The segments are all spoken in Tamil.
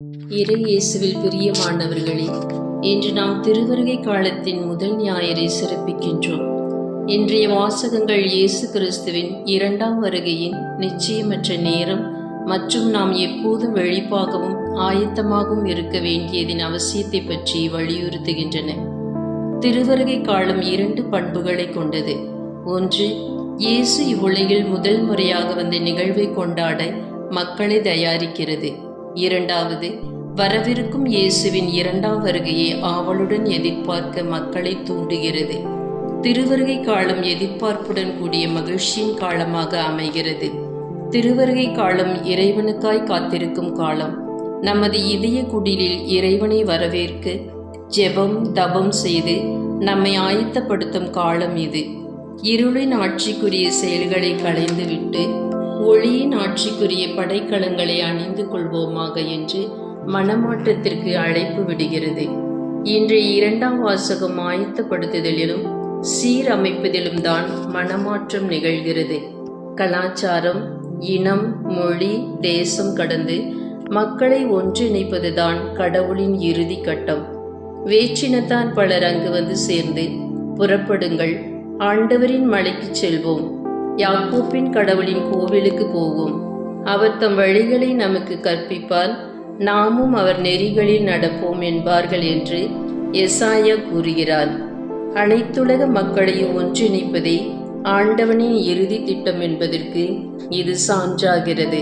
இறை இயேசுவில் பிரியமானவர்களே, இன்று நாம் திருவருகை காலத்தின் முதல் ஞாயிறை சிறப்பிக்கின்றோம். இன்றைய வாசகங்கள் இயேசு கிறிஸ்துவின் இரண்டாம் வருகையின் நிச்சயமற்ற நேரம் மற்றும் நாம் எப்போதும் வெளிப்பாகவும் ஆயத்தமாகவும் இருக்க வேண்டியதின் அவசியத்தை பற்றி வலியுறுத்துகின்றன. திருவருகை காலம் இரண்டு பண்புகளை கொண்டது. ஒன்று, இயேசு இவ்வுலகில் முதல் முறையாக வந்த நிகழ்வை கொண்டாட மக்களை தயாரிக்கிறது. இரண்டாவது, வரவிருக்கும் இயேசுவின் இரண்டாம் வருகையை ஆவலுடன் எதிர்பார்க்க மக்களை தூண்டுகிறது. திருவருகை காலம் எதிர்பார்ப்புடன் கூடிய மகிழ்ச்சியின் காலமாக அமைகிறது. திருவருகை காலம் இறைவனுக்காய் காத்திருக்கும் காலம். நமது இதய குடிலில் இறைவனை வரவேற்க ஜெபம் தபம் செய்து நம்மை ஆயத்தப்படுத்தும் காலம் இது. இருளின் ஆட்சிக்குரிய செயல்களை களைந்துவிட்டு ஒளியின் ஆட்சிக்குரிய படைக்கலங்களை அணிந்து கொள்வோமாக என்று மனமாற்றத்திற்கு அழைப்பு விடுகிறது. இன்றைய இரண்டாம் வாசகம் ஆயத்தப்படுத்துதலிலும் சீரமைப்பதிலும் தான் மனமாற்றம் நிகழ்கிறது. கலாச்சாரம், இனம், மொழி, தேசம் கடந்து மக்களை ஒன்றிணைப்பதுதான் கடவுளின் இறுதி கட்டம். வேற்றினத்தான் பலர் அங்கு வந்து சேர்ந்து, புறப்படுங்கள், ஆண்டவரின் மலைக்கு செல்வோம், யாக்கோப்பின் கடவுளின் கோவிலுக்கு போவோம், அவர் தம் வழிகளை நமக்கு கற்பிப்பார், நாமும் அவர் நெறிகளில் நடப்போம் என்பார்கள் என்று எசாயா கூறுகிறார். அனைத்துலக மக்களையும் ஒன்றிணைப்பதே ஆண்டவனின் இறுதி திட்டம் என்பதற்கு இது சான்றாகிறது.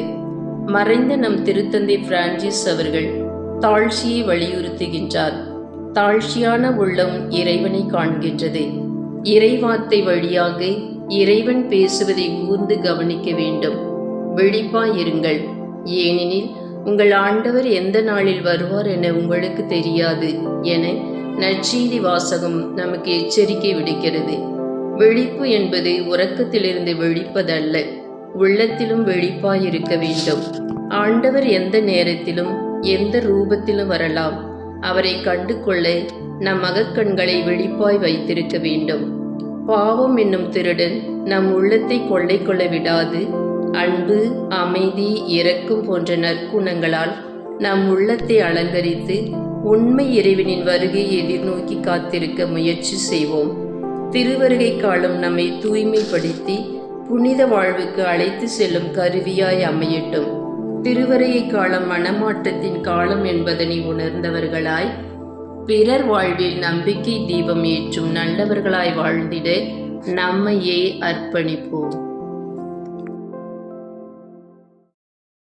மறைந்த நம் திருத்தந்தை பிரான்சிஸ் அவர்கள் தாழ்ச்சியை வலியுறுத்துகின்றார். தாழ்ச்சியான உள்ளம் இறைவனை காண்கின்றது. இறைவார்த்தை வழியாக இறைவன் பேசுவதை கூர்ந்து கவனிக்க வேண்டும். விழிப்பாயிருங்கள், ஏனெனில் உங்கள் ஆண்டவர் எந்த நாளில் வருவார் என உங்களுக்கு தெரியாது என நற்செய்தி வாசகம் நமக்கு எச்சரிக்கை விடுக்கிறது. விழிப்பு என்பது உறக்கத்திலிருந்து விழிப்பதல்ல, உள்ளத்திலும் விழிப்பாயிருக்க வேண்டும். ஆண்டவர் எந்த நேரத்திலும் எந்த ரூபத்திலும் வரலாம். அவரை கண்டு கொள்ள நம் அகக்கண்களை விழிப்பாய் வைத்திருக்க வேண்டும். பாவம் என்னும் திருடன் நம் உள்ளத்தை கொள்ளை கொள்ள விடாது. அன்பு, அமைதி, இரக்கம் போன்ற நற்குணங்களால் நம் உள்ளத்தை அலங்கரித்து உண்மை இறைவனின் வருகையை எதிர்நோக்கி காத்திருக்க முயற்சி செய்வோம். திருவருகை காலம் நம்மை தூய்மைப்படுத்தி புனித வாழ்வுக்கு அழைத்து செல்லும் கருவியாய் அமையட்டும். திருவருகை காலம் மனமாற்றத்தின் காலம் என்பதனை உணர்ந்தவர்களாய் பிறர் வாழ்வில் நம்பிக்கை தீபம் ஏற்றும் நல்லவர்களாய் வாழ்ந்திட நம்மையே அர்ப்பணிப்போம்.